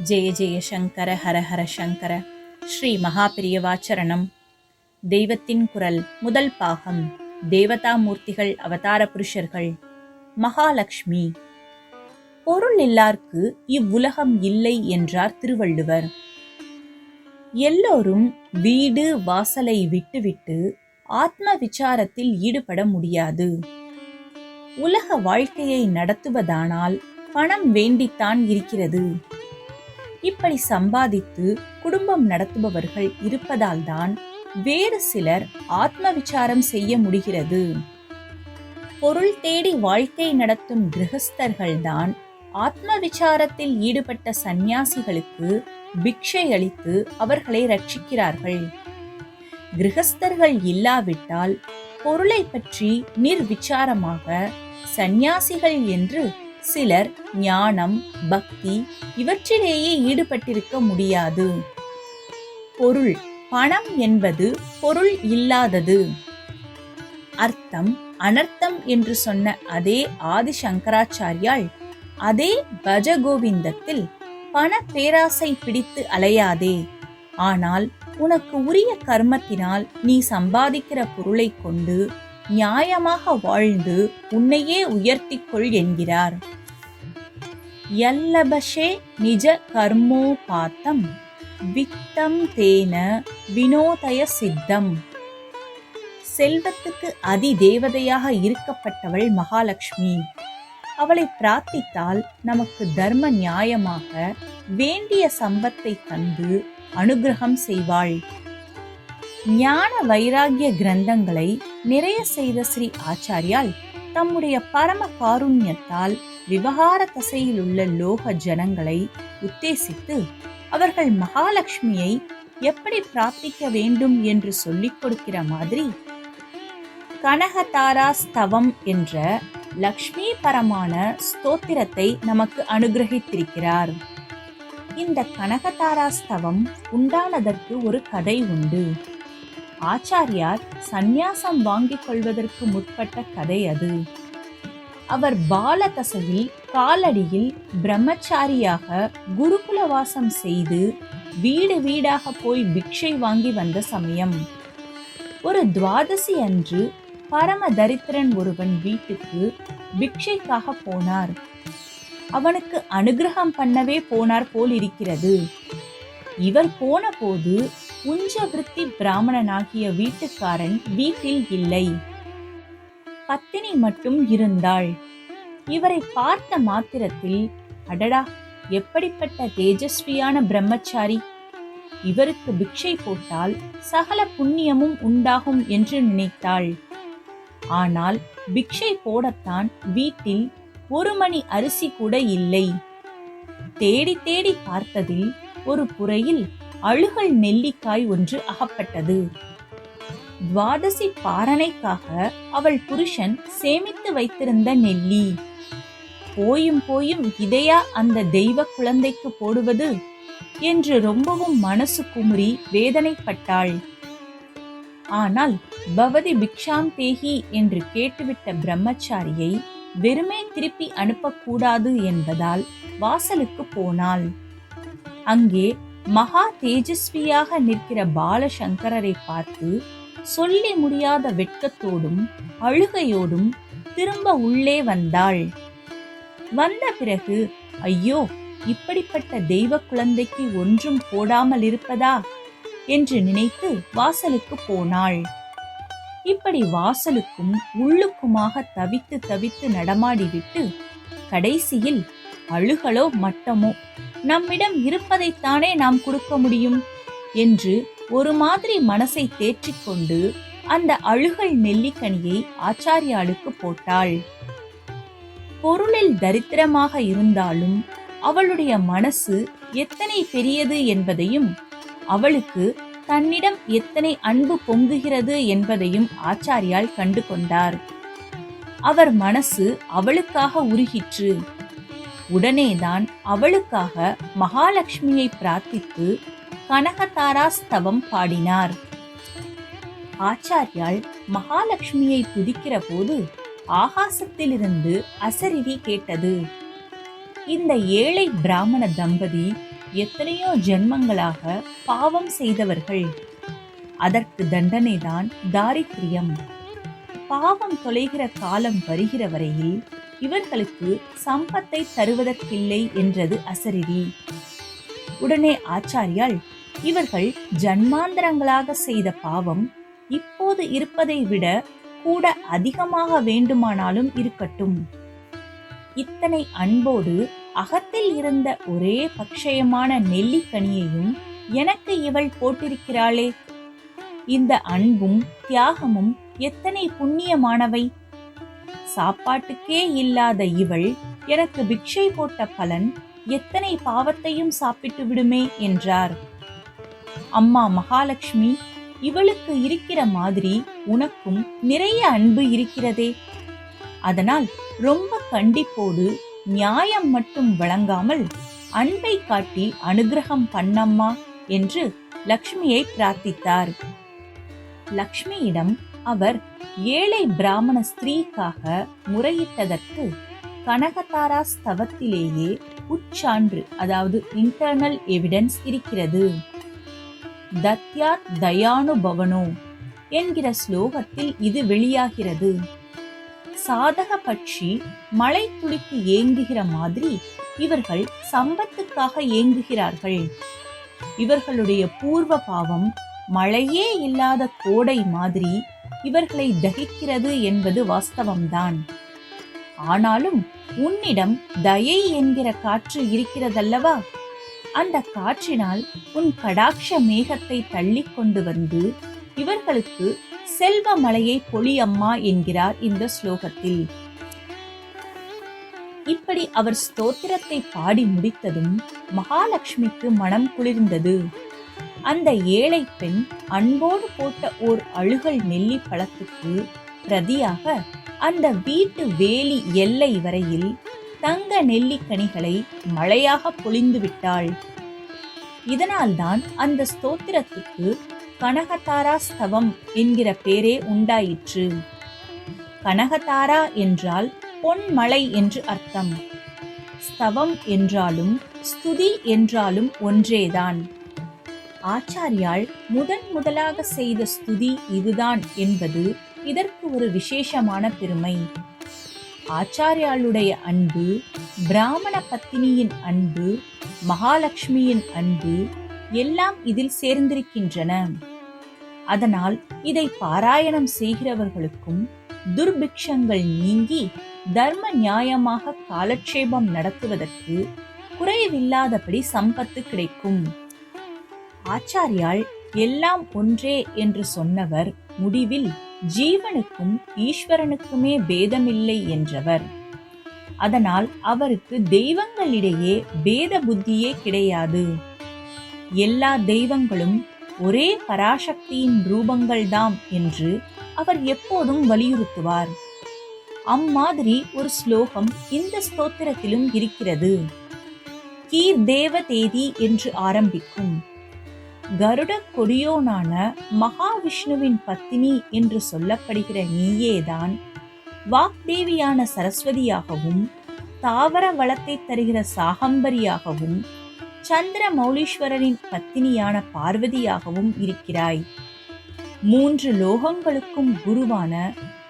ஜெய ஜெய சங்கர ஹர ஹர சங்கர. ஸ்ரீ மகாபிரியவாச்சரணம். தெய்வத்தின் குரல் முதல் பாகம். தேவதாமூர்த்திகள் அவதார புருஷர்கள். மகாலட்சுமி. பொருள் இல்லார்க்கு இவ்வுலகம் இல்லை என்றார் திருவள்ளுவர். எல்லோரும் வீடு வாசலை விட்டுவிட்டு ஆத்ம விசாரத்தில் ஈடுபட முடியாது. உலக வாழ்க்கையை நடத்துவதானால் பணம் வேண்டித்தான் இருக்கிறது. இப்படி சம்பாதித்து குடும்பம் நடத்துபவர்கள் இருப்பதால்தான் வேறு சிலர் ஆத்ம விசாரம் செய்ய முடிகிறது. பொருள் தேடி வாழ்க்கை நடத்தும் கிரகஸ்தர்கள்தான் ஆத்ம விசாரத்தில் ஈடுபட்ட சந்நியாசிகளுக்கு பிக்ஷை அளித்து அவர்களை ரட்சிக்கிறார்கள். கிரகஸ்தர்கள் இல்லாவிட்டால் பொருளை பற்றி நிர்விசாரமாக சந்நியாசிகள் என்று சிலர் ஞானம் பக்தி இவற்றிலேயே ஈடுபட்டிருக்க முடியாது. பொருள் பணம் என்பது பொருள் இல்லாதது. அர்த்தம் அனர்த்தம் என்று சொன்ன அதே ஆதி சங்கராச்சாரியால் அதே பஜகோவிந்தத்தில் பண பேராசை பிடித்து அலையாதே, ஆனால் உனக்கு உரிய கர்மத்தினால் நீ சம்பாதிக்கிற பொருளை கொண்டு நியாயமாக வாழ்ந்து உன்னையே உயர்த்திக்கொள் என்கிறார். யல்லபஷே நிஜ கர்மோபாத்தம் வித்தம் தேன வினோதய சித்தம். செல்வத்துக்கு அதி தேவதையாக இருக்கப்பட்டவள் மகாலட்சுமி. அவளை பிரார்த்தித்தால் நமக்கு தர்ம நியாயமாக வேண்டிய சம்பத்தை தந்து அனுகிரகம் செய்வாள். ஞான வைராகிய கிரந்தங்களை நிறைய செய்த ஸ்ரீ ஆச்சாரியால் தம்முடைய பரம காருண்யத்தால் விவகார தசையில் உள்ள லோக ஜனங்களை உத்தேசித்து அவர்கள் மகாலட்சுமியை எப்படி பிரார்த்திக்க வேண்டும் என்று சொல்லிக் கொடுக்கிற மாதிரி கனகதாரா ஸ்தவம் என்ற லக்ஷ்மி பரமான ஸ்தோத்திரத்தை நமக்கு அனுகிரகித்திருக்கிறார். இந்த கனகதாரா ஸ்தவம் உண்டானதற்கு ஒரு கதை உண்டு. ஆச்சாரியார் சந்நியாசம் வாங்கிக் கொள்வதற்கு முற்பட்ட கதை அது. அவர் பாலதசையில் காலடியில் பிரம்மச்சாரியாக குருகுலவாசம் செய்து வீடு வீடாக போய் பிக்ஷை வாங்கி வந்த சமயம், ஒரு துவாதசி அன்று பரம தரித்திரன் ஒருவன் வீட்டுக்கு பிக்ஷைக்காக போனார். அவனுக்கு அனுகிரகம் பண்ணவே போனார் போல் இருக்கிறது. இவர் போன போது உஞ்சவிருத்தி பிராமணனாகிய வீட்டுக்காரன் வீட்டில் இல்லை. பத்தினி மட்டும் இருந்தாள். இவரை பார்த்த மாத்திரத்தில், அடடா, எப்படிப்பட்ட தேஜஸ்வியான பிரம்மச்சாரி! இவருக்கு பிக்ஷை போட்டால் சகல புண்ணியமும் உண்டாகும் என்று நினைத்தாள். ஆனால் பிக்ஷை போடத்தான் வீட்டில் ஒரு மணி அரிசி கூட இல்லை. தேடி தேடி பார்த்ததில் ஒரு புறையில் அழுகல் நெல்லிக்காய் ஒன்று அகப்பட்டது. துவாதசி பாரணைக்காக அவள் புருஷன் சேமித்து வைத்திருந்த நெல்லி. போயும் போயும் இதையா அந்த தெய்வ குழந்தைக்கு போடுவது என்று ரொம்பவும் மனசு குமுறி வேதனைப்பட்டாள். ஆனால் பவதி பிக்ஷாம் தேகி என்று கேட்டுவிட்ட பிரம்மச்சாரியை வெறுமே திருப்பி அனுப்பக்கூடாது என்பதால் வாசலுக்கு போனாள். அங்கே மகா தேஜஸ்வியாக நிற்கிற பாலசங்கரரை பார்த்து சொல்லி முடியாத வெட்கத்தோடும் அழுகையோடும் திரும்ப உள்ளே வந்தாள். வந்த பிறகு, ஐயோ, இப்படிப்பட்ட தெய்வ குழந்தைக்கு ஒன்றும் போடாமல் இருப்பதா என்று நினைத்து வாசலுக்கு போனாள். இப்படி வாசலுக்கும் உள்ளுக்குமாக தவித்து தவித்து நடமாடிவிட்டு கடைசியில், அழுகலோ மட்டமோ, நம்மிடம் இருப்பதைத்தானே நாம் கொடுக்க முடியும் என்று ஒரு மாதிரி மனசை தேற்றிக்கொண்டு அந்த அழுகல் நெல்லிக்கனியை ஆச்சாரியாளுக்கு போட்டாள். பொருளில் தரித்திரமாக இருந்தாலும் அவளுடைய மனசு எத்தனை பெரியது என்பதையும் அவளுக்கு தன்னிடம் எத்தனை அன்பு பொங்குகிறது என்பதையும் ஆச்சாரியால் கண்டு கொண்டார். அவர் மனசு அவளுக்காக உருகிற்று. உடனேதான் அவளுக்காக மகாலட்சுமியை பிரார்த்தித்து கனகதாரா ஸ்தவம் பாடினார். ஆச்சாரியால் மகாலட்சுமியை துதிக்கிற போது ஆகாசத்திலிருந்து அசரீரி கேட்டது. இந்த ஏழை பிராமண தம்பதி எத்தனையோ ஜென்மங்களாக பாவம் செய்தவர்கள். அதற்கு தண்டனைதான் தாரித்ரியம். பாவம் தொலைகிற காலம் வருகிற வரையில் இவர்களுக்கு சம்பத்தை தருவதற்கில்லை என்றது அசரீரி. உடனே ஆச்சாரியால், இவர்கள் ஜன்மாந்தரங்களாக செய்த பாவம் இப்போது இருப்பதை விட கூட அதிகமாக வேண்டுமானாலும் இருக்கட்டும். இத்தனை அன்போடு அகத்தில் இருந்த ஒரே பக்ஷயமான நெல்லிக்கனியையும் எனக்கு இவள் போட்டிருக்கிறாளே. இந்த அன்பும் தியாகமும் எத்தனை புண்ணியமானவை! சாப்பாட்டுக்கே இல்லாத இவள் எனக்கு பிக்ஷை போட்ட பலன் எத்தனை பாவத்தையும் சாப்பிட்டு விடுமே என்றார். அம்மா மகாலட்சுமி, இவளுக்கு இருக்கிற மாதிரி உனக்கும் நிறைய அன்பு இருக்கிறதே. அதனால் ரொம்ப கண்டிப்போடு நியாயம் மட்டும் வழங்காமல் அன்பை காட்டி அனுகிரகம் பண்ணம்மா என்று லக்ஷ்மியை பிரார்த்தித்தார். லக்ஷ்மியிடம் அவர் ஏழை பிராமண ஸ்திரீக்காக முறையிட்டதற்கு கனகதாரா ஸ்தவத்திலேயே உச்சான்று, அதாவது இன்டர்னல் எவிடன்ஸ் இருக்கிறது. தத்யாத் தயானுபவனோ என்கிற ஸ்லோகத்தில் இது வெளியாகிறது. சாதக பட்சி மழை துளிக்கு ஏங்குகிற மாதிரி இவர்கள் சம்பத்துக்காக ஏங்குகிறார்கள். இவர்களுடைய பூர்வ பாவம் மழையே இல்லாத கோடை மாதிரி இவர்களை தகிக்கிறது என்பது வாஸ்தவம்தான். ஆனாலும் உன்னிடம் தயை என்கிற காற்று இருக்கிறதல்லவா, அந்த காற்றினால் உன் கடாட்ச மேகத்தை தள்ளி கொண்டு வந்து இவர்களுக்கு செல்வ மழையை பொழியம்மா என்கிறார் இந்த ஸ்லோகத்தில். இப்படி அவர் ஸ்தோத்திரத்தை பாடி முடித்ததும் மகாலட்சுமிக்கு மனம் குளிர்ந்தது. அந்த ஏழை பெண் அன்போடு போட்ட ஓர் அழுகல் நெல்லி பழத்துக்கு பிரதியாக அந்த வீட்டு வேலி எல்லை வரையில் தங்க நெல்லிக்கனிகளை மழையாக பொழிந்து விட்டாள். இதனால்தான் அந்த ஸ்தோத்திரத்துக்கு கனகதாரா ஸ்தவம் என்கிற பேரே உண்டாயிற்று. கனகதாரா என்றால் பொன்மழை என்று அர்த்தம். ஸ்தவம் என்றாலும் ஸ்துதி என்றாலும் ஒன்றேதான். ஆச்சாரியால் முதலாக செய்த ஸ்துதி இதுதான் என்பது இதற்கு ஒரு விசேஷமான பெருமை. ஆச்சாரியாளுடைய அன்பு, பிராமண பத்தினியின் அன்பு, மகாலட்சுமியின் அன்பு எல்லாம் இதில் சேர்ந்திருக்கின்றன. அதனால் இதை பாராயணம் செய்கிறவர்களுக்கும் துர்பிக்ஷங்கள் நீங்கி தர்ம நியாயமாக காலட்சேபம் நடத்துவதற்கு குறைவில்லாதபடி சம்பத்து கிடைக்கும். ஆச்சாரியால் எல்லாம் ஒன்றே என்று சொன்னவர் முடிவில் ஜீவனுக்கும் ஈஸ்வரனுக்குமே பேதமில்லை என்றவர். அதனால் அவருக்கு தெய்வங்களிடையே பேத புத்தியே கிடையாது. எல்லா தெய்வங்களும் ஒரே பராசக்தியின் ரூபங்கள்தாம் என்று அவர் எப்போதும் வலியுறுத்துவார். அம்மாதிரி ஒரு ஸ்லோகம் இந்த ஸ்தோத்திரத்திலும் இருக்கிறது. கீர் தேவ தேதி என்று ஆரம்பிக்கும். கருட கொடியோனான மகாவிஷ்ணுவின் பத்தினி என்று சொல்லப்படுகிற நீயேதான் வாக்தேவியான சரஸ்வதியாகவும், தாவர வளத்தை தருகிற சாகம்பரியாகவும், சந்திர மௌலீஸ்வரரின் பத்தினியான பார்வதியாகவும் இருக்கிறாய். 3 லோகங்களுக்கும் குருவான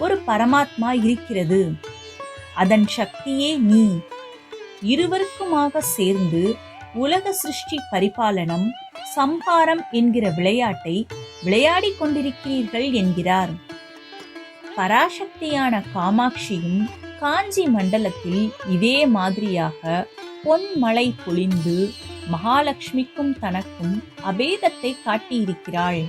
ஒரு பரமாத்மா இருக்கிறது. அதன் சக்தியே நீ. இருவருக்குமாக சேர்ந்து உலக சிருஷ்டி பரிபாலனம், சம்ஹாரம் என்கிற விளையாட்டை விளையாடிக் கொண்டிருக்கிறீர்கள் என்கிறார். பராசக்தியான காமாட்சியும் காஞ்சி மண்டலத்தில் இதே மாதிரியாக பொன்மழை பொழிந்து மகாலட்சுமிக்கும் தனக்கும் அபேதத்தை காட்டியிருக்கிறாள்.